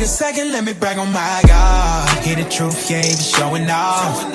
second, let me brag on my God. Hear the truth, yeah, he be showing off.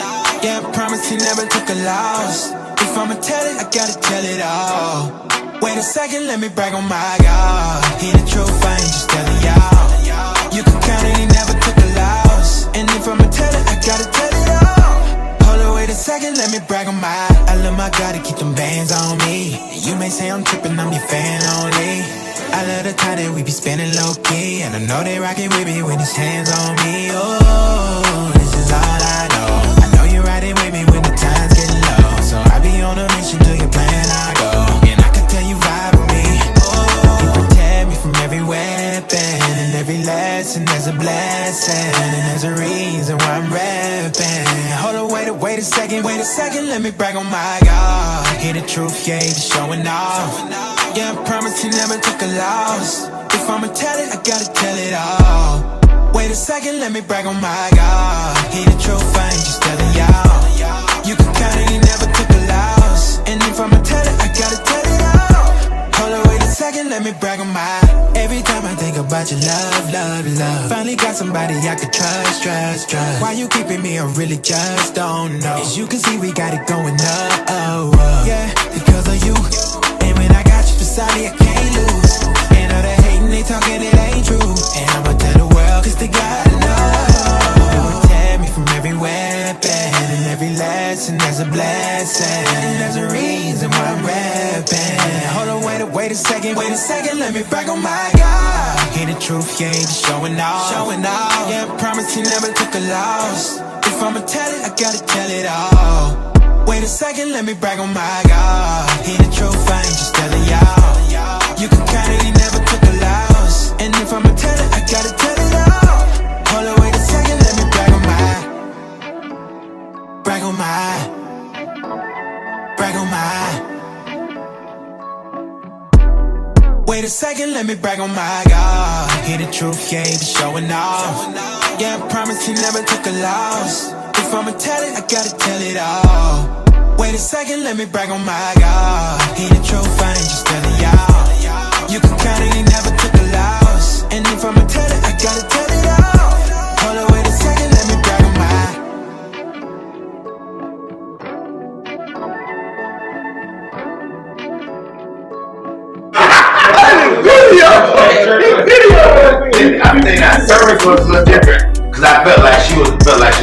Yeah, I promise he never took a loss. If I'ma tell it, I gotta tell it all. Wait a second, let me brag on my God. Hear the truth, I ain't just telling y'all. You can count it, he never took a loss. And if I'ma tell it, I gotta tell it all. Hold on, wait a second, let me brag on my I love my God to keep them bands on me. And you may say I'm tripping, I'm your fan only. I love the time that we be spending low-key. And I know they rockin' with me with his hands on me. Oh, this is all I know. I know you're riding with me when the times get low. So I be on a mission to your plan I go. And I can tell you vibe with me. Oh, you protect me from every weapon. And every lesson there's a blessing. And there's a reason why I'm reppin'. Hold on, wait a second, let me brag on my God. Hear the truth, yeah, he be showing off. Yeah, I promise he never took a loss. If I'ma tell it, I gotta tell it all. Wait a second, let me brag on my God. Hear the truth, I ain't just telling y'all. You can count it, he never took a loss. And if I'ma tell it, I gotta tell it all. Hold on, wait a second, let me brag on my Every time I think about your love, love, love. Finally got somebody I could trust. Why you keeping me, I really just don't know. As you can see, we got it going up, yeah, because of you. And when I got you beside me, I can't lose. And all the hating, they talking, it ain't true. And I'ma tell the world, cause they gotta know. You protect me from every weapon. And every lesson, there's a blessing. And there's a reason why I'm reppin'. Hold on, wait a second, let me brag on my God. Hear the truth, yeah, he be showing off. Yeah, I promise he never took a loss. If I'ma tell it, I gotta tell it all. Wait a second, let me brag on my God. Hear the truth, I ain't just telling y'all. You can count it, he never took a loss. And if I'ma tell it, I gotta tell it all. Hold on, wait a second, let me brag on my Wait a second, let me brag on my God. Hear the truth, yeah, he be showing off. Yeah, I promise he never took a loss. If I'ma tell it, I gotta tell it all. Wait a second, let me brag on my God. Hear the truth, I ain't just telling y'all. You can count it, he never took a loss. And if I'ma tell it, I gotta tell it all. Hold on, wait a second, let me brag on my I think that service was a little different because I felt like she was pregnant.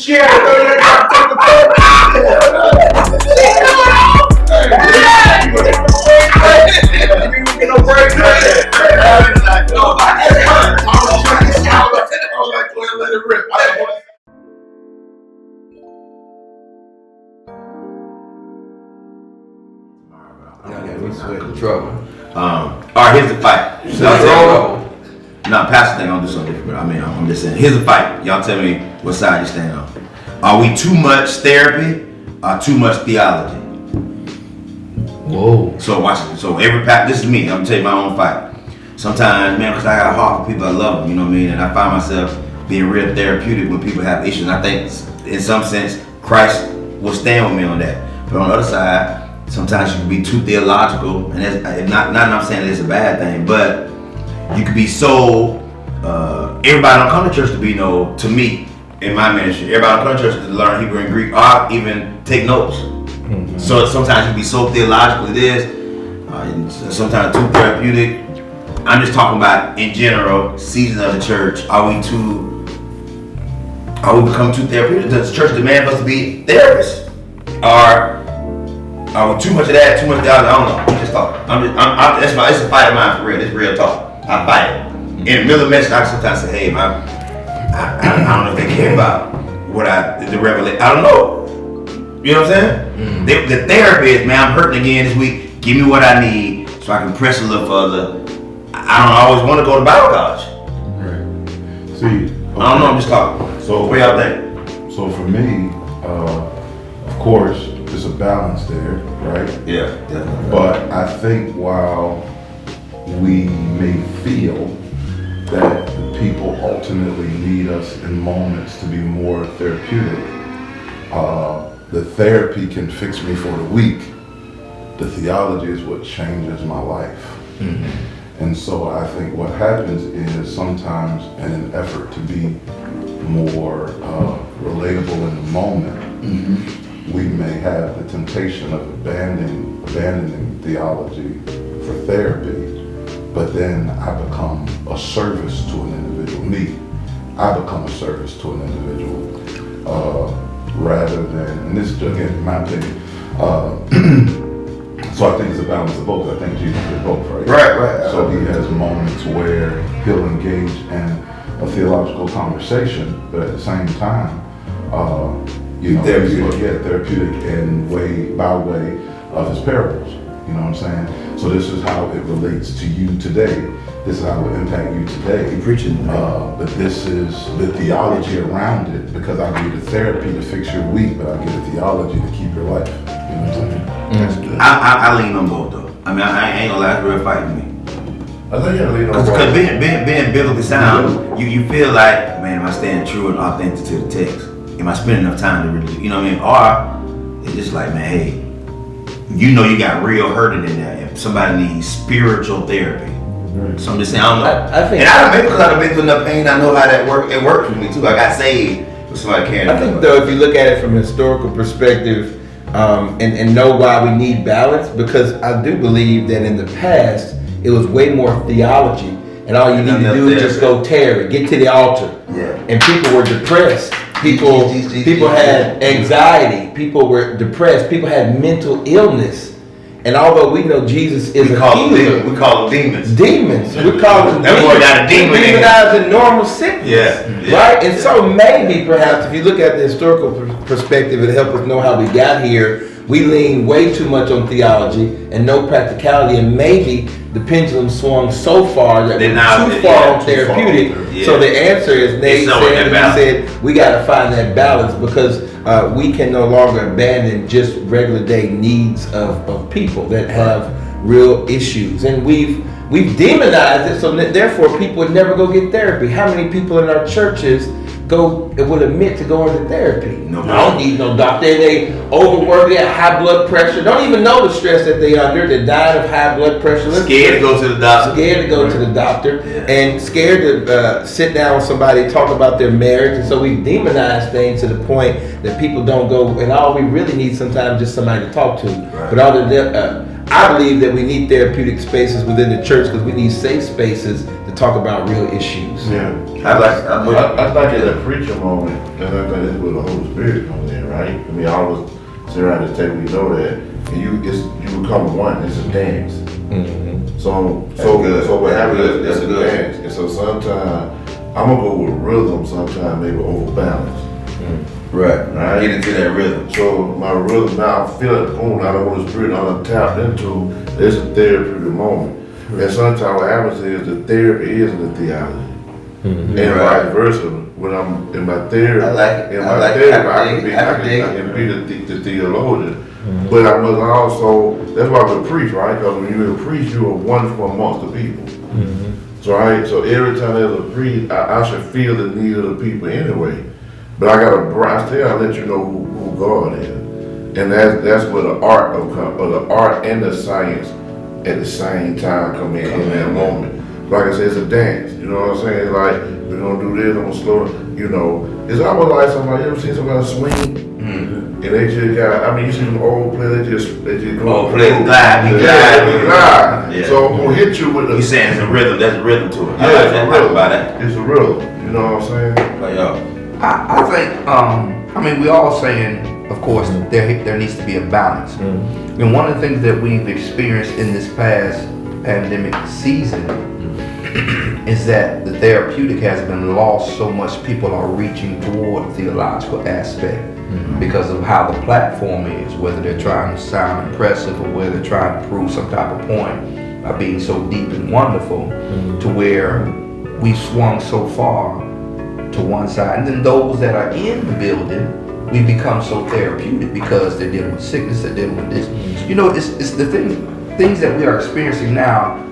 She had to go there and take the phone. Trouble. Alright, here's the fight. No, Pastor thing, I'm do something different, but I'm just saying, here's the fight. Y'all tell me what side you stand on. Are we too much therapy or too much theology? Whoa. So watch it. So this is me, I'm gonna tell you my own fight. Sometimes, man, because I got a heart for people, I love them, you know what I mean? And I find myself being real therapeutic when people have issues. And I think, in some sense, Christ will stand with me on that. But on the other side, sometimes you can be too theological, and that's not I'm saying that it's a bad thing, but you can be so. Everybody don't come to church to be to me in my ministry. Everybody don't come to church to learn Hebrew and Greek, or even take notes. Mm-hmm. So sometimes you can be so theological. It is sometimes too therapeutic. I'm just talking about in general seasons of the church. Are we become too therapeutic? Does the church demand us to be therapists? Or too much of that, too much of that, I don't know. I'm just talking. It's a fight of mine for real. It's real talk. I fight it. In the middle of the message, I sometimes say, hey, I don't know if they care about the revelation. I don't know. You know what I'm saying? Mm-hmm. The therapy is, man, I'm hurting again this week. Give me what I need so I can press a little further. I don't always want to go to Bible college. Right. See, okay. I don't know. I'm just talking. So what y'all think? So for me, of course, there's a balance there, right? Yeah, definitely. But I think while we may feel that the people ultimately need us in moments to be more therapeutic, the therapy can fix me for the week, the theology is what changes my life. Mm-hmm. And so I think what happens is sometimes in an effort to be more relatable in the moment, we may have the temptation of abandoning theology for therapy, but then I become a service to an individual. I become a service to an individual rather than, and this is again in my opinion, so I think it's a balance of both. I think Jesus did both, right? Right. So he has moments where he'll engage in a theological conversation, but at the same time, therapeutic and by way of his parables. You know what I'm saying? So this is how it relates to you today. This is how it will impact you today. You're preaching. But this is the theology around it, because I give you the therapy to fix your week, but I give the theology to keep your life. You know what I'm saying? That's good. I lean on both though. I mean, I ain't gonna lie, it's real fight to me. I think you lean on both. Because being biblically sound, you feel like, man, am I staying true and authentic to the text? Am I spending enough time to really, you know what I mean? Or it's just like, man, hey, you know you got real hurting in there. If somebody needs spiritual therapy. So I'm just saying, I don't know. I think, and maybe because I've been through enough pain, I know how that works. It works for me too. I got saved with somebody carrying. I think though, if you look at it from a historical perspective, and know why we need balance, because I do believe that in the past it was way more theology, and all you need to do is just go tarry, get to the altar. Yeah. And people were depressed. People had anxiety. People were depressed. People had mental illness. And although we know Jesus is a healer, we call them demons. Demons. We call them that boy got a demon in him. Demonizing normal sickness. Yeah. Right? And so maybe perhaps if you look at the historical perspective, it'll help us know how we got here. We lean way too much on theology and no practicality, and maybe the pendulum swung so far that we're too far on therapeutic. So the answer is Nate said we got to find that balance, because we can no longer abandon just regular day needs of people that have real issues, and we've demonized it, so therefore people would never go get therapy. How many people in our churches would admit to going to therapy? No. I don't need no doctor. They overwork, they have high blood pressure, don't even know the stress that they under. They're dying of high blood pressure. Scared to go to the doctor. And scared to sit down with somebody and talk about their marriage. And so we demonize things to the point that people don't go, and all we really need sometimes just somebody to talk to. Right. But other than I believe that we need therapeutic spaces within the church, because we need safe spaces to talk about real issues. Yeah. I like it a preacher moment, and I think that's where the Holy Spirit comes in, right? I mean, I always sit around this table, we know that, and you become one. It's a dance. Mm-hmm. So what happens is it's a dance, and so sometimes I'm gonna go with rhythm, sometimes maybe over balance. Right. Get into that rhythm. So my rhythm now, I'm feeling boom, now the Holy Spirit I'm tapped into. It's a therapeutic moment, and sometimes what happens is the therapy isn't the theology. Mm-hmm. And vice versa. When I'm in my therapy, I can be the theologian. Mm-hmm. But I must also, that's why we preach, right? Because when you're a priest, you are one from amongst the people. Mm-hmm. So every time there's a priest, I should feel the need of the people anyway. But I still let you know who God is. And that's where the art the art and the science at the same time come in that moment. Like I said, it's a dance. You know what I'm saying? Like, we're gonna do this, I'm gonna slow down. You know, it's almost like somebody, you ever seen somebody swing? Mm-hmm. And they just got, you see them old players, they just go. Glide. Yeah. So I'm gonna hit you with the. You saying it's a rhythm, there's a rhythm to it. Yeah, it's a rhythm. About that. It's a rhythm. You know what I'm saying? Like, yo. I think, we all saying, of course, there needs to be a balance. Mm-hmm. And one of the things that we've experienced in this past pandemic season is that the therapeutic has been lost so much. People are reaching toward the theological aspect because of how the platform is, whether they're trying to sound impressive or whether they're trying to prove some type of point by being so deep and wonderful, to where we swung so far to one side. And then those that are in the building, we become so therapeutic because they're dealing with sickness, they're dealing with this. You know, it's the things that we are experiencing now.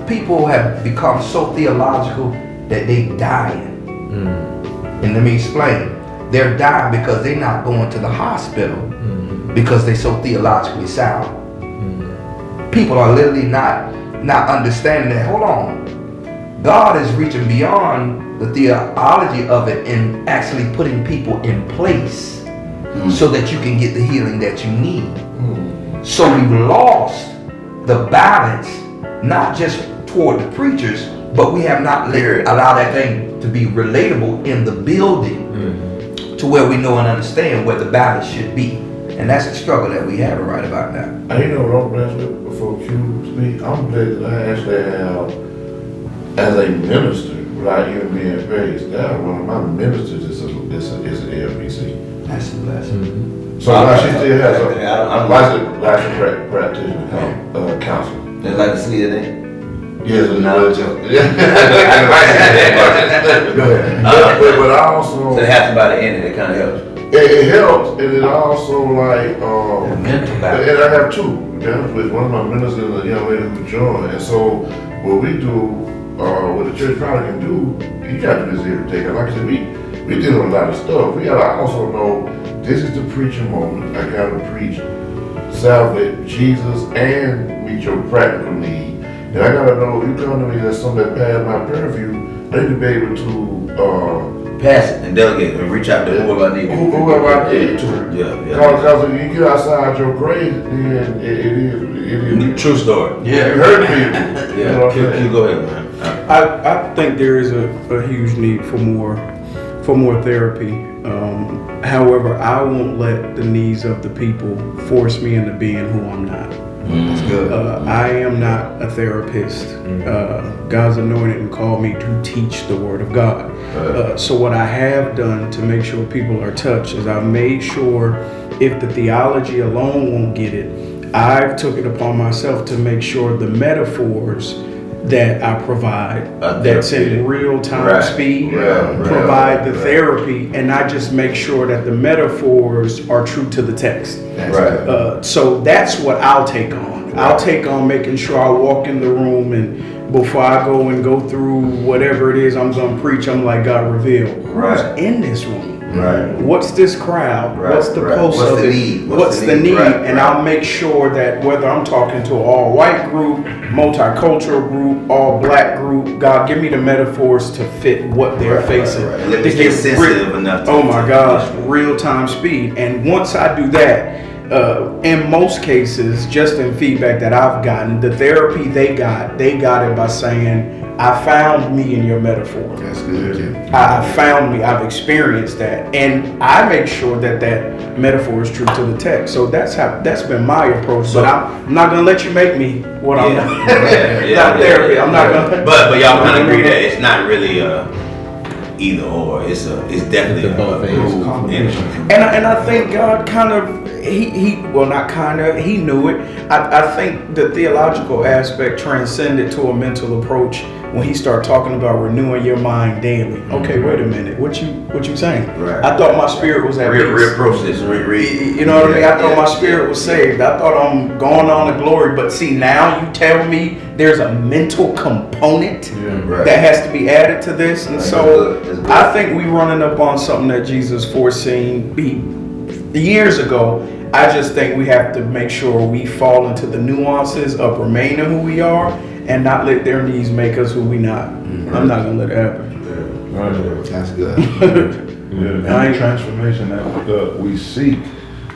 People have become so theological that they dying. And let me explain. They're dying because they're not going to the hospital because they're so theologically sound. people are literally not understanding that. Hold on, God is reaching beyond the theology of it and actually putting people in place so that you can get the healing that you need. So we've lost the balance, not just toward the preachers, but we have not allowed that thing to be relatable in the building to where we know and understand where the balance should be. And that's the struggle that we have right about now. You know what I'm blessed with before Q speak? I'm blessed that I actually have, as a minister, without even being raised, now one of my ministers is an LPC. That's a blessing. So now she still has a licensed practitioner counselor. Just like to see it, eh? Yes, it's not just. Go ahead. But I also. So it happens by the end and it kind of helps. It helps, and it also like. Mental and I have two. With one of my ministers and a young lady who joined. And so what we do, what the church probably can do, you got to do this every day. Cause like I said, we deal with a lot of stuff. We gotta also know this is the preaching moment. I gotta preach salvation, Jesus, and meet your practical need. And I gotta know if you come to me that's something that passed my purview, I need to be able to pass it and delegate and reach out to whoever I need. Whoever I need to. Yeah. Because if you get outside your grade, then it is. True story. Yeah, it hurt people. Yeah. You know what I'm saying? Go ahead, man. I think there is a huge need for more therapy. However, I won't let the needs of the people force me into being who I'm not. That's good. I am not a therapist. God's anointed and called me to teach the Word of God. So what I have done to make sure people are touched is I've made sure if the theology alone won't get it, I've took it upon myself to make sure the metaphors that I provide, that's in real time speed, provide the therapy, and I just make sure that the metaphors are true to the text. So that's what I'll take on. I'll take on making sure I walk in the room, and before I go through whatever it is I'm going to preach, I'm like, God, reveal who's in this room. What's this crowd? What's the pulse of it? What's the need? And I'll make sure that whether I'm talking to an all white group, multicultural group, all black group, God, give me the metaphors to fit what they're facing. Let me get sensitive enough. Oh my gosh, real time speed. And once I do that, in most cases, just in feedback that I've gotten, the therapy they got it by saying, I found me in your metaphor. That's good. I found me. I've experienced that, and I make sure that metaphor is true to the text. So that's been my approach. But I'm not gonna let you make me what I'm not. Not therapy. I'm not gonna. But y'all kind of agree that it's not really either or. It's definitely a combination. And I think God kind of he knew it. I think the theological aspect transcended to a mental approach when he started talking about renewing your mind daily. Okay, wait a minute. What you saying? Right. I thought my spirit was at peace. Real process. You know what I mean? I thought my spirit was saved. I thought I'm going on to glory. But see, now you tell me there's a mental component that has to be added to this. And so I think we running up on something that Jesus foreseen years ago. I just think we have to make sure we fall into the nuances of remaining who we are and not let their needs make us who we not. I'm not gonna let it happen. That's good. And the transformation that we seek,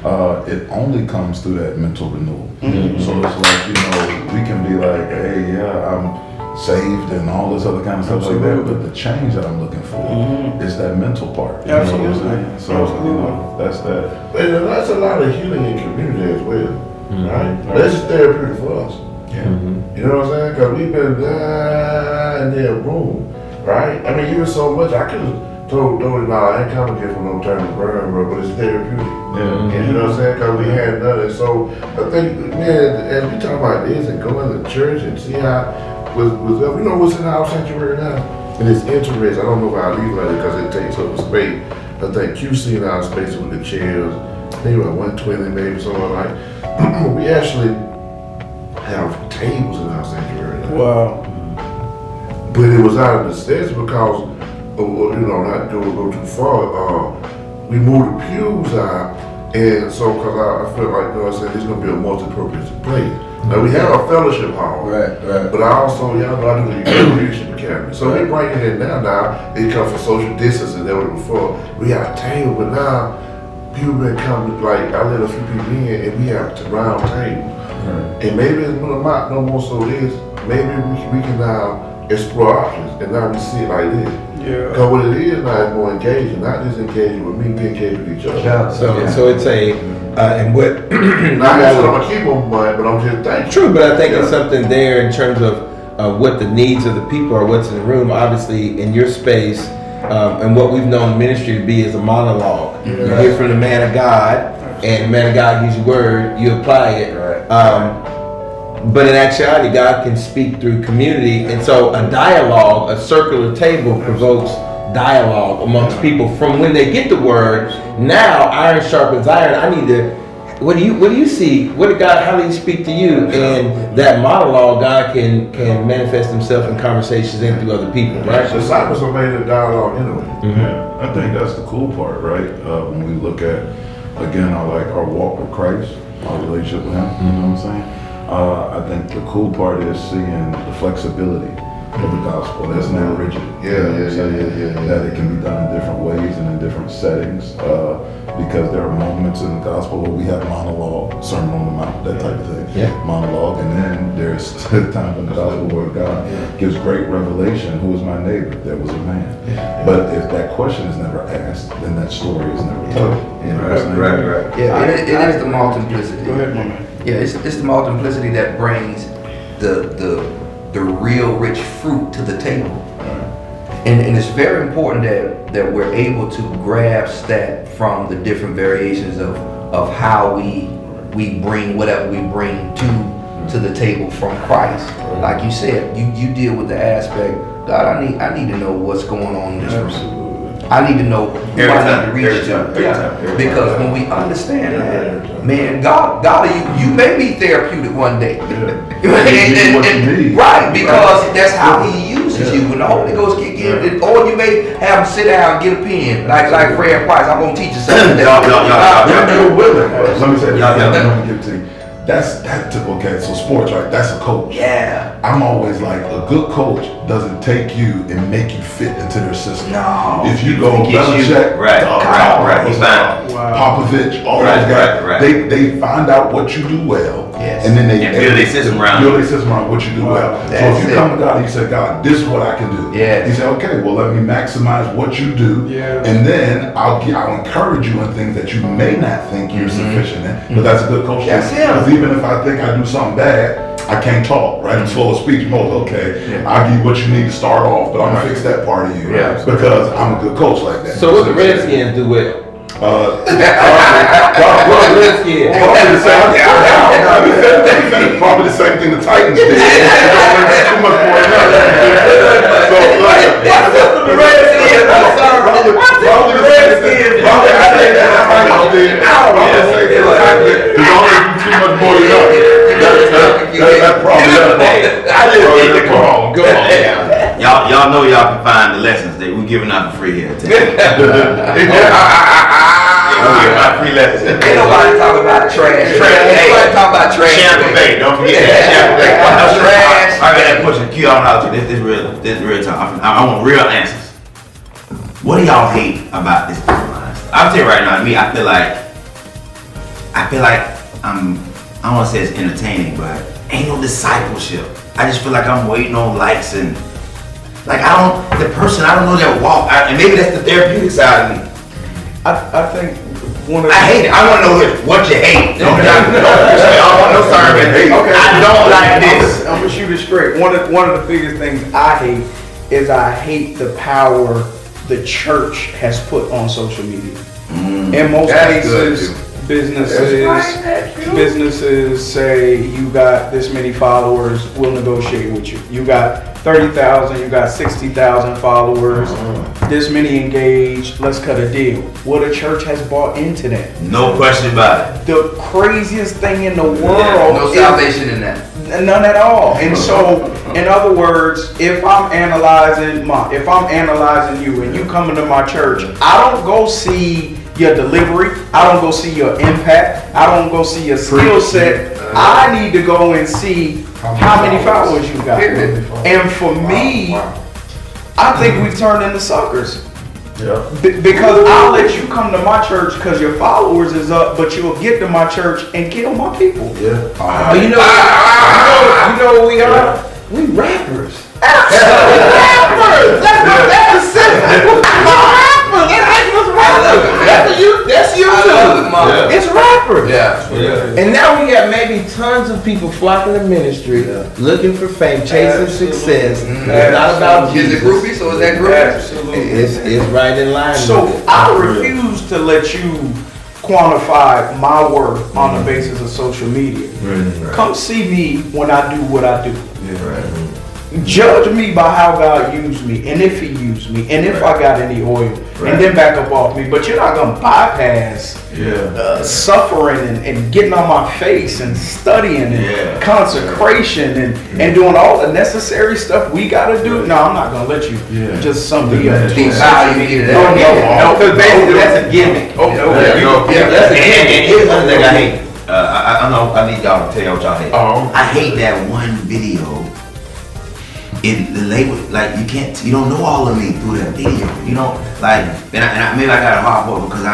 it only comes through that mental renewal. So it's like, we can be like, hey, I'm saved and all this other kind of stuff like that, but the change that I'm looking for is that mental part. Absolutely. So that's that. And that's a lot of healing in community as well, right? That's just therapeutic for us. You know what I'm saying? Because we've been in their room, right? I mean, even so much, I could have told him, I ain't coming here for no time to burn, bro, but it's therapeutic. You know what I'm saying? Because we had done it. So I think, man, as we talk about this and going to church and see how, what's in our sanctuary now? And it's interesting. I don't know why I leave like it because it takes up space. I think QC in our space with the chairs, maybe about 120 maybe, something like that. We actually have tables in our sanctuary now. Wow. But it was out of necessity because, not to go too far, we moved the pews out And so, because I feel like God said, it's going to be a multi-purpose place. Now, we have a fellowship hall. Right. But I also, y'all know, I do the leadership academy. So we bring it in now. It comes for social distancing. That was before. We have a table, but now, people been coming, like, I let a few people in, and we have a round table. And maybe it's no more so this. Maybe we can now explore options, and now we see it like this. Yeah. Because what it is now is more engaging, not just engaging with me, be engaged with each other. So it's a, and what, Not that I'm going to keep on money, but I'm just thankful. true, but I think it's something there in terms of what the needs of the people are, what's in the room. Obviously, in your space, and what we've known ministry to be is a monologue. You hear from the man of God, and the man of God gives you word, you apply it. But in actuality, God can speak through community, and so a dialogue, a circular table provokes dialogue amongst people from when they get the word. Now, iron sharpens iron. I need to. What do you see? What did God? How did He speak to you? And that monologue, God can manifest Himself in conversations and through other people, right? Disciples are made in dialogue anyway. Yeah, I think that's the cool part, right? When we look at, again, our walk with Christ, our relationship with Him, you know what I'm saying? I think the cool part is seeing the flexibility of the gospel. That's not rigid. Yeah. That it can be done in different ways and in different settings. Because there are moments in the gospel where we have monologue, Sermon on the Mount, that type of thing. Yeah. Monologue, and then there's times in the gospel where God gives great revelation. Who is my neighbor? There was a man. But if that question is never asked, then that story is never told. You know what I'm saying? Right. Yeah, it is the multiplicity. Go ahead, my man. Yeah, it's the multiplicity that brings the real rich fruit to the table. And it's very important that we're able to grasp that from the different variations of how we bring whatever we bring to the table from Christ. Like you said, you deal with the aspect, God, I need to know what's going on in this room. I need to know who I need to reach to. Because when we understand that, man, God, you may be therapeutic one day. Right, because that's how He uses you. When the Holy Ghost kick in, or you may have him sit down and get a pen, like Fred Price. I'm gonna teach you something. You're willing. Let me say this. Let me give it to you. Okay, so sports, right? That's a coach. Yeah. I'm always like, a good coach doesn't take you and make you fit into their system. No. If you go Belichick, Right. He's fine. Popovich, all those guys, right. They find out what you do well, Yes. and then they build their system around what you do well. So if you come to God and you say, God, this is what I can do. Yes. He said, okay, well, let me maximize what you do, and then I'll encourage you in things that you may not think you're sufficient in. But that's a good coach. That's him. Because even if I think I do something bad, I can't talk, right? I'm slow of speech mode. Okay, I'll give you what you need to start off, but I'm gonna fix that part of you because I'm a good coach like that. So what the Redskins do well? Redskins. Probably the same thing the Titans did. Too much more than that. So the Redskins. Probably the Redskins. Probably the same thing the Titans did. There's only too much more than that. That's probably that part. I just need to go on. Go on. Y'all know y'all can find the lessons that we're giving out for free here. We're giving out free lessons. Ain't nobody talking about trash. Ain't nobody talking about trash. Shampa Bay, don't forget that. Shampa Bay. Trash. I got that question. Q on out to this real time. I want real answers. What do y'all hate about this online stuff? I'll tell you right now, me, I feel like I don't want to say it's entertaining, but ain't no discipleship. I just feel like I'm waiting on likes and like I don't know that walk, and maybe that's the therapeutic side of me. I think one of the I hate it. I want to know what you hate. Don't I don't want no sermon. Okay. I don't like this. I'm gonna shoot it straight. One of the biggest things I hate is I hate the power the church has put on social media. In most cases, businesses say you got this many followers, we'll negotiate with you. You got 30,000, you got 60,000 followers, this many engaged, let's cut a deal. Well, the church has bought into that. No question about it. The craziest thing in the world No salvation in that. None at all. And so, in other words, if I'm analyzing you and you come into my church, I don't go see your delivery. I don't go see your impact. I don't go see your skill set. I need to go and see how many followers you got. And for me, I think we've turned into suckers. Yeah. Because I'll let you come to my church because your followers is up, but you'll get to my church and kill my people. Yeah. You know what we are? We rappers. Rappers! That's simple. That's you too. It's rappers. Yeah. And now we got maybe tons of people flocking to ministry, looking for fame, chasing success. It's not about Is Jesus. it groupie? So is that groupie? It's right in line So with it. I refuse to let you quantify my worth on the basis of social media. Come see me when I do what I do. Judge me by how God used me, and if He used me, and if I got any oil, and then back up off me. But you're not gonna bypass suffering and getting on my face and studying and consecration and doing all the necessary stuff we gotta do. No, I'm not gonna let you just sum me up. No, because basically that's a gimmick. That's a gimmick. Here's another thing I hate. I know I need y'all to tell y'all what y'all hate. I hate that one video. In the label, like you don't know all of me through that video. You know, like, maybe I got a hard for it because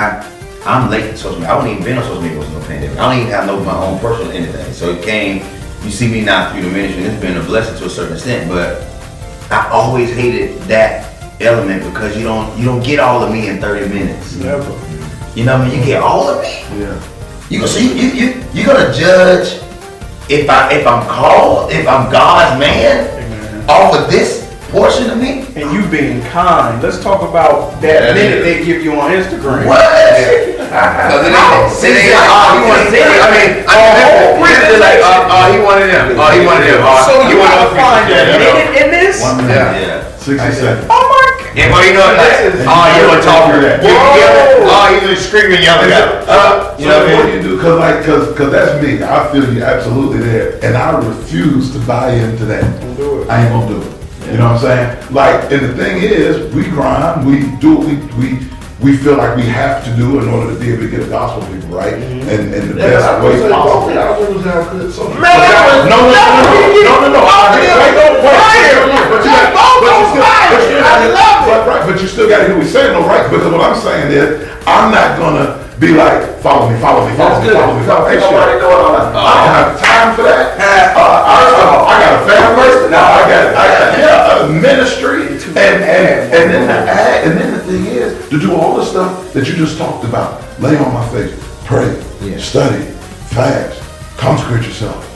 I'm late to social media. I don't even been on social media with no pandemic. I don't even have my own personal anything. So it came. You see me now through the ministry. It's been a blessing to a certain extent, but I always hated that element because you don't get all of me in 30 minutes. Never. You know what I mean? You get all of me. Yeah. You're gonna judge if I'm called, if I'm God's man. Off of this portion of me? And you being kind. Let's talk about that minute they give you on Instagram. What? He wanted them. So you want to find a minute in this? 1 minute. 60 seconds. Oh my God. And well, you know, you want to talk through that. You screaming, yelling out. You know what you do? Cause that's me. I feel you absolutely there, and I refuse to buy into that. Don't do it. I ain't gonna do it. You know what I'm saying? Like, and the thing is, we grind, we do what we feel like we have to do in order to be able to get the gospel to people right, and the best way possible. But you still got to hear what we're saying, though, right? Because what I'm saying is, I'm not gonna be like, follow me. Ain't nobody doing all that. I don't have time for that. I got a family. I got a ministry, and then the thing is to do all the stuff that you just talked about. Lay on my face, pray, study, fast, consecrate yourself.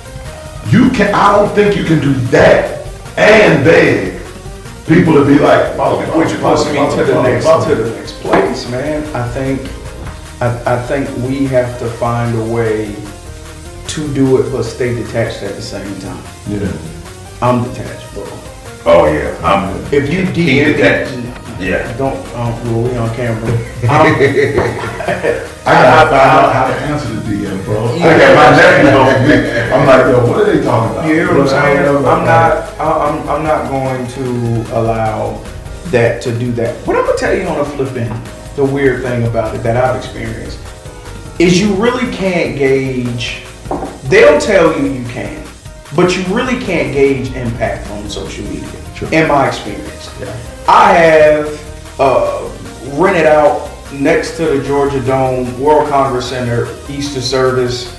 I don't think you can do that and beg people to be like, follow me. Which puts me to the next place, man. I think we have to find a way to do it, but stay detached at the same time. Yeah. I'm detached, bro. Oh yeah, If you detached. Yeah. Well, we on camera. I gotta find out how to answer the DM, bro. I got my nephew on me. I'm like, yo, what are they talking about? You hear what I'm saying? I'm not going to allow that to do that. But I'm gonna tell you on the flip end, the weird thing about it that I've experienced is you really can't gauge. They'll tell you can, but you really can't gauge impact on social media. Sure. In my experience, I have rented out next to the Georgia Dome World Congress Center Easter service,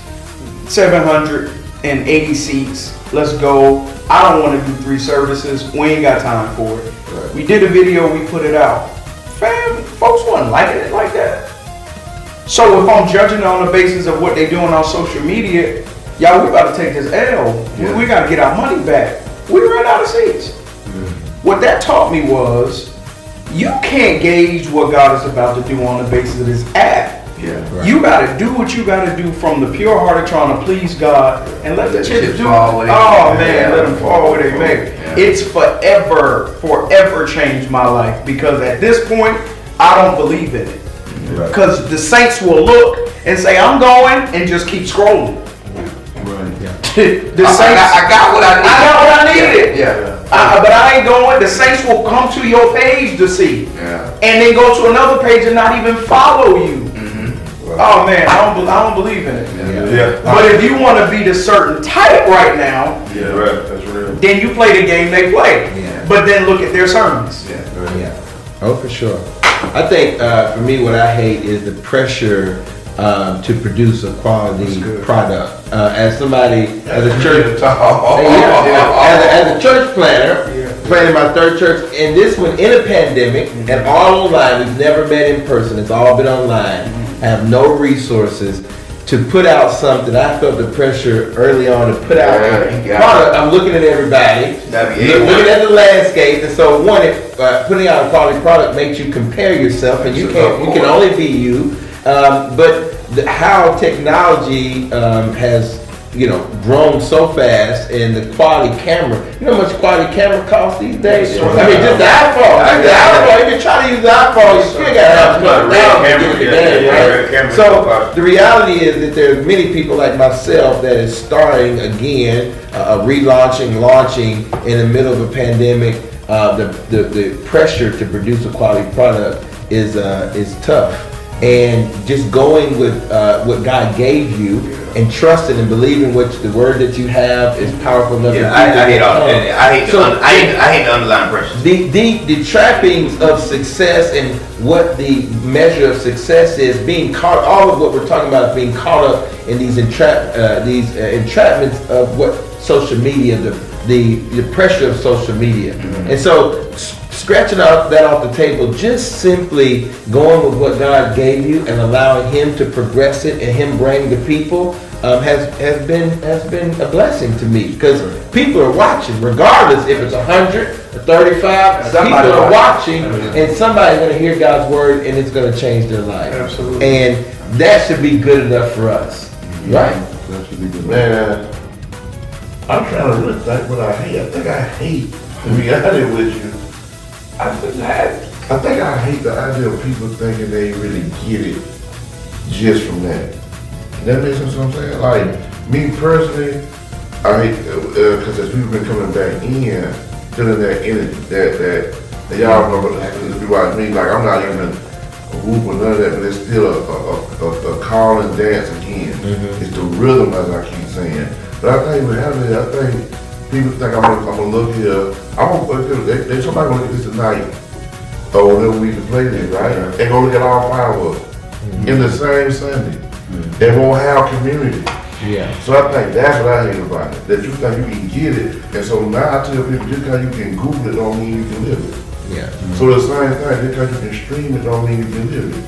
780 seats. Let's go. I don't want to do 3 services. We ain't got time for it. Right. We did a video, we put it out. Fam, folks wasn't liking it like that. So if I'm judging on the basis of what they doing on social media, y'all, we about to take this L. We got to get our money back. We ran out of seats. What that taught me was, you can't gauge what God is about to do on the basis of this app. You got to do what you got to do from the pure heart of trying to please God and let the chips do it. Let them fall where they may. It's forever changed my life, because at this point, I don't believe in it. Because the saints will look and say, I'm going, and just keep scrolling. The saints, I got what I needed. But I ain't going. The saints will come to your page to see, and then go to another page and not even follow you. Oh man, I don't believe in it. Yeah. But if you want to be the certain type right now, Yeah, right. That's real. then you play the game they play. Yeah. But then look at their sermons. Yeah. Oh, for sure. I think for me, what I hate is the pressure to produce a quality product. As somebody, as a church, as a church planner, planning my third church, and this one in a pandemic and all online. We've never met in person. It's all been online. I have no resources to put out something. I felt the pressure early on to put out a product. I'm looking at everybody, looking at the landscape, and so putting out a quality product makes you compare yourself, and you can only be you. But how technology has grown so fast, and the quality camera. You know how much quality camera costs these days? I mean, just the iPhone. If you try to use the iPhone, you still got to have So the reality is that there are many people like myself that is starting again, launching in the middle of a pandemic. The pressure to produce a quality product is tough. And just going with what God gave you and trusting and believing the word that you have is powerful enough. Yeah, I hate all that. I hate the underlying pressure. The trappings of success and what the measure of success is, all of what we're talking about is being caught up in these entrapments of what social media, the pressure of social media. Mm-hmm. And so scratching that off the table, just simply going with what God gave you and allowing Him to progress it and Him bring the people has been a blessing to me, because people are watching, regardless if it's 100 or 35. People are watching, and somebody's going to hear God's word, and it's going to change their life. Absolutely. And that should be good enough for us, right? That should be good. Man, I'm trying to really think what I hate. I think I hate, to be honest with you, I think I hate the idea of people thinking they really get it just from that. That makes sense what I'm saying? Like, me personally, I hate, because as people been coming back in, feeling that energy, that y'all know what to be watching me, like I'm not even a whoop or none of that, but it's still a call and dance again. Mm-hmm. It's the rhythm, as I keep saying. But I think people think I'm gonna look here. They somebody gonna look at this tonight, or whenever we can play this, right? They gonna look at all 5 of us in the same Sunday. They won't have community. Yeah. So I think that's what I hate about it. That you think you can get it, and so now I tell people just because you can Google it don't mean you can live it. Yeah. So the same thing, just because you can stream it don't mean you can live it.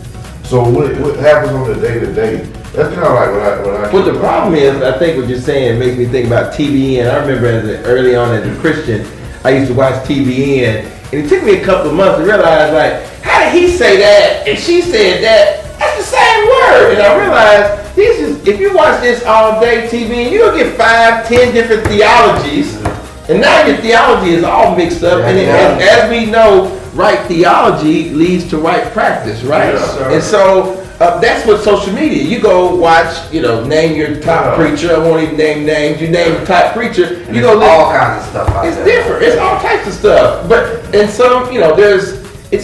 So what happens on the day to day? That's kind of like what I. Well, the problem is, I think what you're saying makes me think about TVN. I remember early on as a Christian, I used to watch TVN, and it took me a couple of months to realize, like, how did he say that and she said that? That's the same word. And I realized, if you watch this all day TVN, you'll get 5, 10 different theologies, and now your theology is all mixed up. And as we know, right theology leads to right practice, right? Yeah. And so that's what social media. You go watch, name your top preacher. I won't even name names. You name the top preacher. And you go all kinds of stuff out it's there. different. It's all types of stuff. But and some, I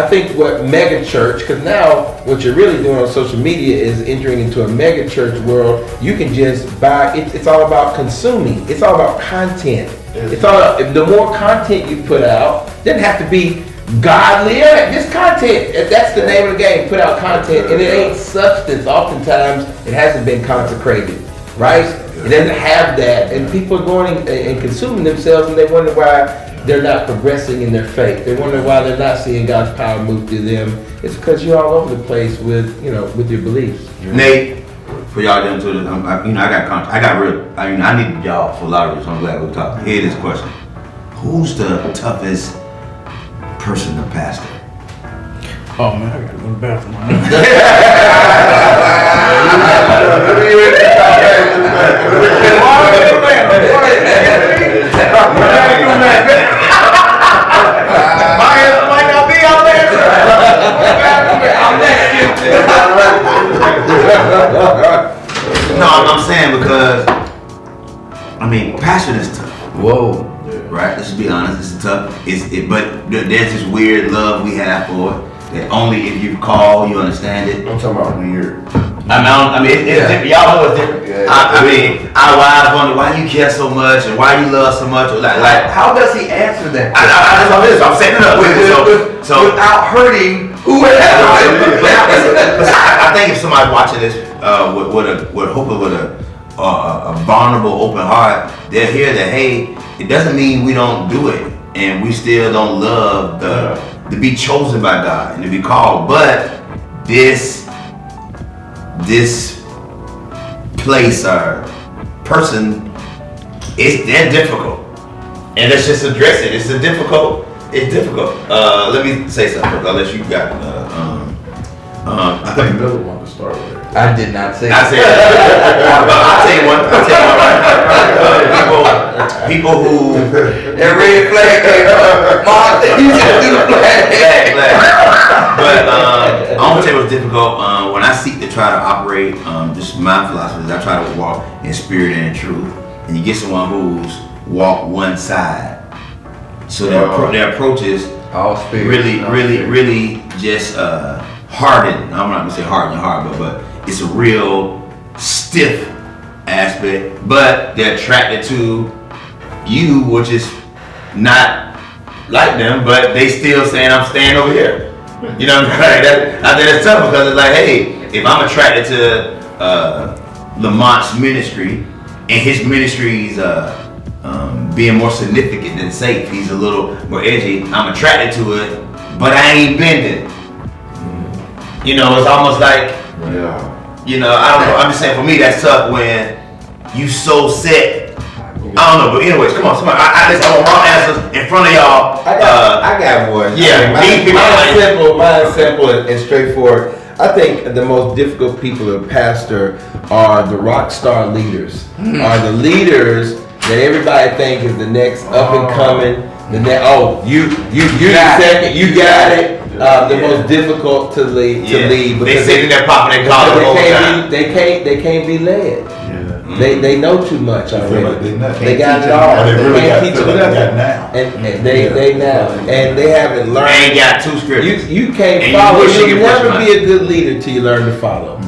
think what mega church, because now what you're really doing on social media is entering into a mega church world. You can just buy. It's all about consuming. It's all about content. It's all about, the more content you put out, doesn't have to be godly. This content, that's the name of the game. Put out content, and it ain't substance. Oftentimes, it hasn't been consecrated, right? It doesn't have that, and people are going and consuming themselves, and they wonder why they're not progressing in their faith. They wonder why they're not seeing God's power move through them. It's because you're all over the place with your beliefs. Nate, for y'all down to this, I need y'all for a lot of this. I'm glad we're talking. Hear this question: who's the toughest person to pastor? Oh man, I gotta go to the bathroom. Might not be out there. No, I'm saying because passion is tough. Whoa. Right? Let's be honest. It's tough. But there's this weird love we have for it that only if you call you understand it. I'm talking about weird. I mean, it's different. Y'all know it's different. I mean, our wives wonder why you care so much and why you love so much. Like how does he answer that? I'm setting it up. So without hurting whoever. I think if somebody's watching this hopefully with a vulnerable, open heart, they'll hear that. Hey, it doesn't mean we don't do it, and we still don't love to be chosen by God and to be called, but this place or person, they're difficult, and let's just address it. It's difficult. Let me say something, unless you got. I think Miller wanted to start with it. I did not say. I said. I'll tell you one. People who that red flag came up. Mom, you just do the flag. But I'm gonna tell you what's difficult. When I seek to try to operate, just my philosophy is I try to walk in spirit and in truth. And you get someone who's walked one side, so their approach is all spirit, really just hardened. I'm not gonna say hardened your heart, but it's a real stiff aspect. But they're attracted to you, which is not like them, but they still saying I'm staying over here. You know what I'm saying? I think that's tough because it's like, hey, if I'm attracted to Lamont's ministry and his ministry's being more significant than safe, he's a little more edgy, I'm attracted to it, but I ain't bending. You know, it's almost like, you know, I don't know. I'm just saying, for me, that's tough when you so set. I don't know, but anyways, come on, somebody. I just want wrong answers in front of y'all. I got one. Yeah, mine's simple and straightforward. I think the most difficult people to pastor are the rock star leaders. Are the leaders that everybody think is the next up and coming. You second, you got it. The most difficult to lead because they sitting there popping their collar the whole time. They can't be led. They know too much already. They got it all. They really can't teach got them now. And they now. And they haven't learned. They ain't got two scriptures. You can't follow. You'll never be a good leader till you learn to follow.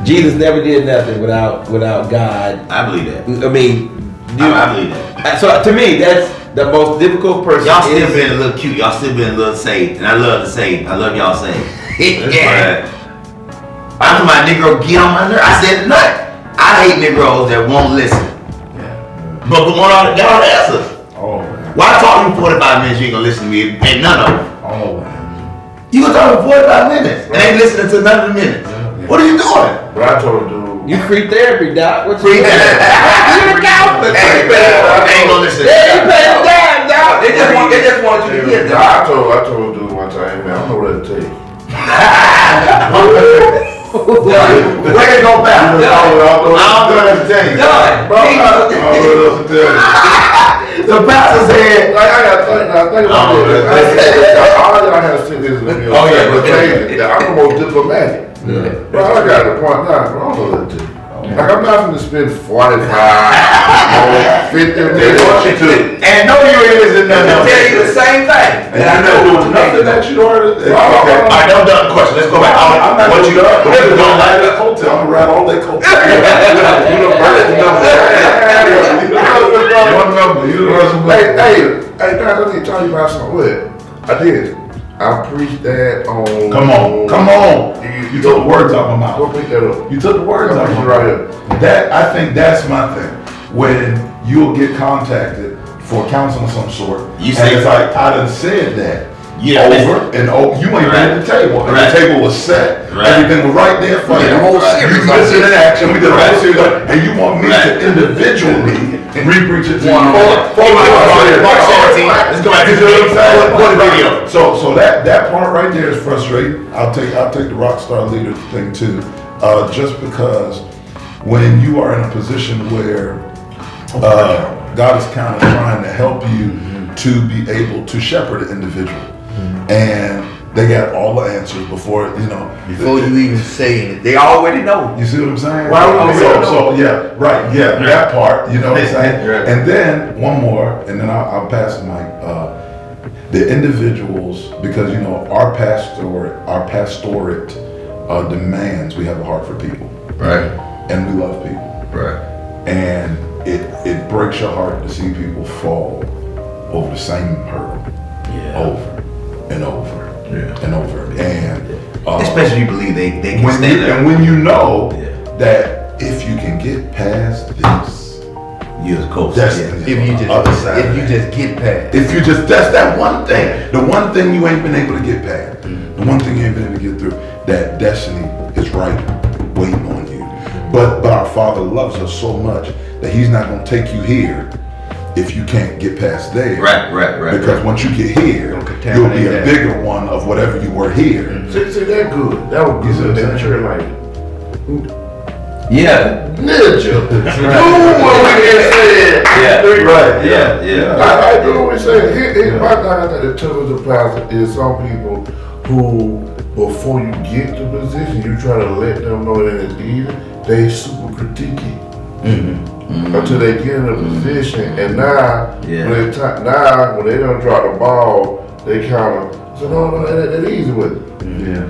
Jesus never did nothing without God. I believe that. I mean, I believe that. So to me, that's the most difficult person. Y'all still being a little cute. Y'all still being a little saved. And I love to save. I love y'all saved. Yeah. I'm talking about Negro get on my nerves. I said tonight. I hate Negroes that won't listen. But we want all the answers. Why talk to me 45 minutes you ain't gonna listen to me? Ain't none of them. You gonna talk for 45 minutes and ain't listening to none of the minutes. What are you doing? But I told him, you free therapy, Doc. What free therapy? You the counselor. Ain't gonna listen. Yeah, you pay the dime, Doc. They just want you to get them. I told dude one time, man, I don't know what to tell you. Where they go back? I don't know what to tell you. The pastor said, like, I gotta think about this. All I have to say is, I'm the most diplomatic. Bro, I got the point now, bro, I don't know what to tell you. Like, I'm not going to spend 45, 50 minutes. And no, you ain't listening to nothing. Tell you the same thing. And I know nothing that you already. All right, don't done the question. Let's go back. I'm not what you don't like that hotel. I'm around all day hotel. Hey, guys, I need to tell you about something. What? I did. I preached that on. Come on. You took the words out of my mouth. Go pick that up. You took the words out of my mouth. Right here. I think that's my thing. When you'll get contacted for counseling of some sort, you and it's like, I done said that. Yeah, over and over. You ain't been at the table. And the table was set. Everything was right there for you. The whole series. You missed it in action. We did a whole series. And you want me to individually re-preach it to you. Let's go back to the video. So that part right there is frustrating. I'll take the rock star leader thing too. Just because when you are in a position where God is kind of trying to help you to be able to shepherd an individual. And they got all the answers before you even say it. They already know. You see what I'm saying? That part, you know what I'm saying? And then one more, and then I'll pass the mic. The individuals, because our pastorate demands we have a heart for people. Right. And we love people. Right. And it breaks your heart to see people fall over the same hurdle. Yeah. Over and over and over. And especially if you believe they can when stand up. and when you know that if you can get past this, you're coach. destiny. If you just get past. If you just, that's that one thing. The one thing you ain't been able to get past. The one thing you ain't been able to get through. That destiny is right waiting on you. But our Father loves us so much that He's not going to take you here if you can't get past there. Right. Because once you get here, you'll be a bigger one of whatever you were here. See, that good. That would be good. That church like. Yeah. Ninja. Do what we just said. Yeah. I do what we said. My God, I think the toughness of pastor is some people who, before you get to position, you try to let them know that it's easy. They super critiquey until they get in a position, and now when they don't drop the ball, they kind of say, no, that easy with it.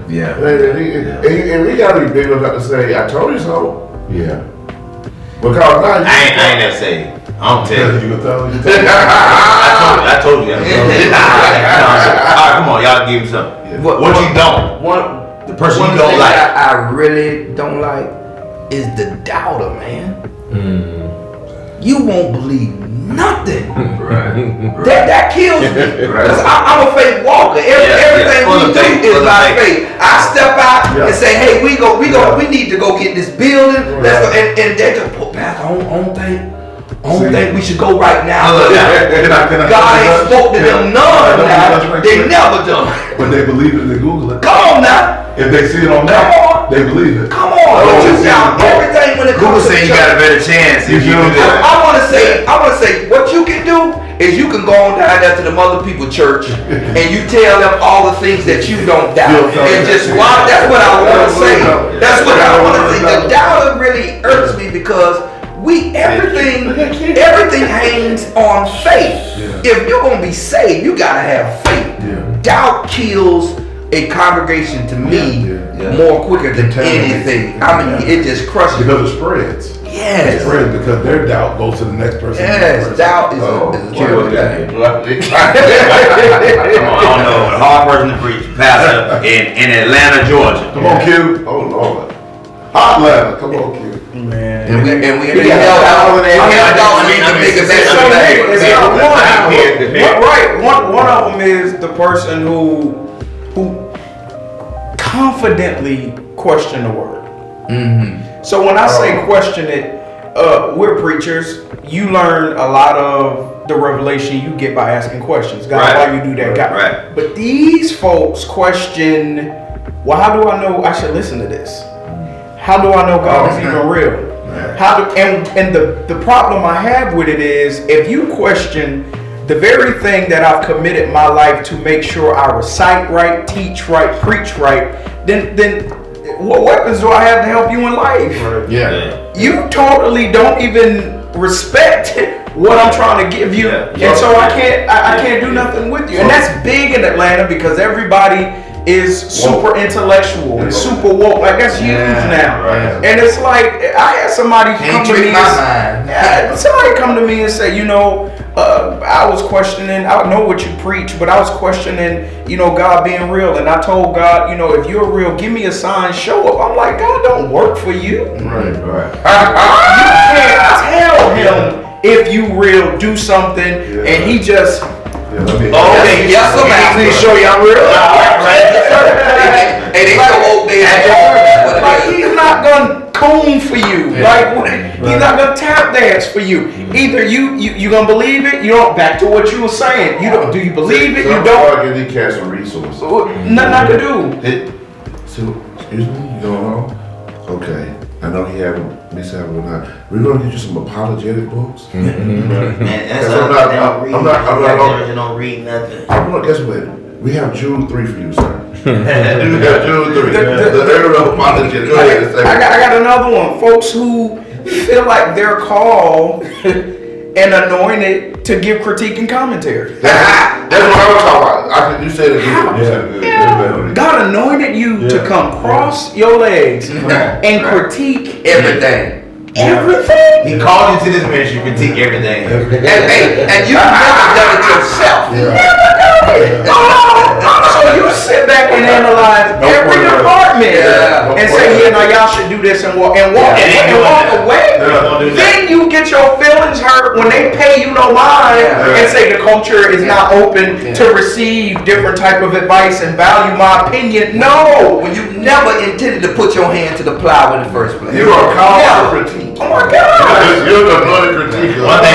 Yeah. And we gotta be big enough not to say, I told you so. Yeah. Because now I ain't that say. I don't tell you. You tell you. I told you. All right, come on, y'all give him something. What you don't? The person you don't like. I really don't like is the doubter, man. You won't believe nothing. That kills me. Because I'm a faith walker. Everything we do is by faith. I step out and say, hey, we need to go get this building. Let's go. And they just put back. I don't think we should go right now. God ain't spoke to them none now. They never done. But they believe it, they Google it. Come on now. If they see it on that, they believe it. Come on. But you got everything when it comes to Google say you got a better chance if you do that. I want to say, what you can do is you can go on down there to the Mother People Church and you tell them all the things that you don't doubt. And just watch. That's what I want to say. That's what I want to say. The doubter really irks me because everything hangs on faith. If you're gonna be saved, you gotta have faith. Doubt kills a congregation to me more quicker than anything. I mean, it just crushes. Because it spreads. Yes. It spreads because their doubt goes to the next person. Yes, doubt is a terrible thing. Come on, I don't know. A hard person to preach. Pastor in Atlanta, Georgia. Come on, Q. Oh Lord. Atlanta. Come on, Q. Man. And we held out to make a One of them is the person who confidently question the word. So when I say question it, we're preachers. You learn a lot of the revelation you get by asking questions. God, why you do that? God. Right. But these folks question, well, how do I know I should listen to this? How do I know God is even real? And the problem I have with it is if you question the very thing that I've committed my life to make sure I recite right, teach right, preach right, then what weapons do I have to help you in life? You totally don't even respect what I'm trying to give you, and so I can't do nothing with you. And that's big in Atlanta because everybody is super intellectual and super woke. Like that's huge now. And it's like I had somebody come to me. Somebody come to me and say, I was questioning. I know what you preach, but I was questioning, God being real. And I told God, if you're real, give me a sign, show up. I'm like, God don't work for you. Right. You can't tell him if you real, do something, and he just. Yes, sir. Please show you I'm real. Hey, they so old they like he's not gonna coon for you. Like he's not gonna tap dance for you. Either you gonna believe it. You don't. Back to what you were saying. You don't. Do you believe it? You don't. He cast some resources. Nothing I can do. So, excuse me. You going home? Okay. I know he had Miss Having not. We're gonna get you some apologetic books. Man, that's I'm not don't read nothing. Guess what? We have Jude 3 for you, sir. We have Jude 3. The area of apologetic. Go ahead. I got another one. Folks who feel like they're called and anointed to give critique and commentary. That's what I was talking about. You said it good. God anointed you to come cross your legs and critique Everything. everything. He called you to this ministry to critique everything. And you never done it yourself. So you sit back and analyze every department and say, now y'all should do this and walk away. Then you get your feelings hurt when they pay you no mind and say the culture is not open to receive different type of advice and value my opinion. No, When you never intended to put your hand to the plow in the first place. You are called to critique. oh my God. You're the bloody critique. One thing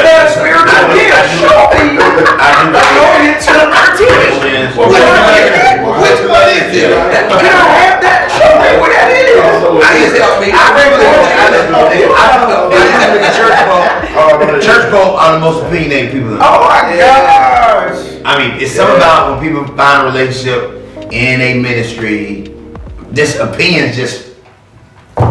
That spiritual gift, show me anointed to critique. Which one is it? Can I have that? Show me what that is. Church folk are the most opinionated people in the world. Oh my gosh. I mean, it's something about when people find a relationship in a ministry, this opinions just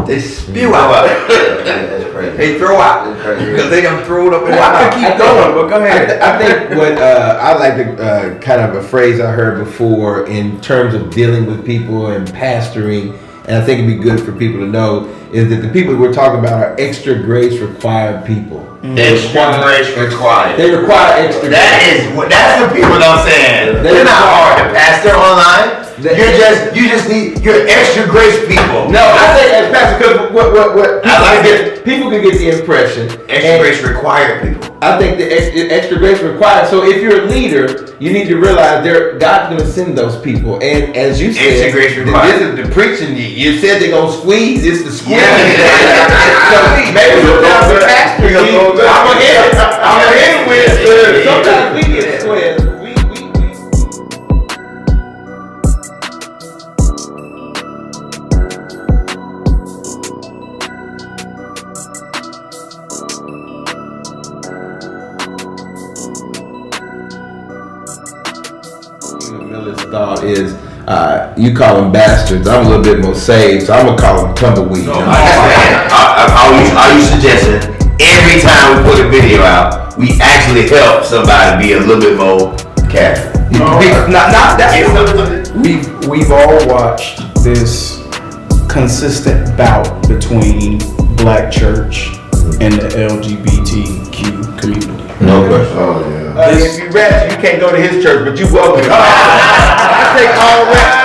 They spew out. That's crazy. They throw out because they done throw it up in their I mouth. could keep going, but go ahead. I think what I like to kind of a phrase I heard before in terms of dealing with people and pastoring, and I think it'd be good for people to know, is that the people we're talking about are extra grace required people. Extra grace required. They require extra grace. That's what people don't say. They're not hard to pastor online. You just need your extra grace people. No, I say as pastor because what I like it. People can get the impression Extra grace required people. I think the extra grace required. So if you're a leader, you need to realize God's going to send those people. And as you said, Extra grace required. this is the preaching. You said they're going to squeeze. It's the squeeze. Yeah. So maybe sometimes the pastor, I'm ahead with. Sometimes we get squared. Miller's thought is you call them bastards. I'm a little bit more saved, so I'm gonna call them tumbleweeds. No, are you suggesting every time we put a video out, we actually help somebody be a little bit more careful? Not that. We've all watched this consistent bout between black church and the LGBTQ community. No question. Oh yeah. If you rest, you can't go to his church, but you welcome. I take all rest.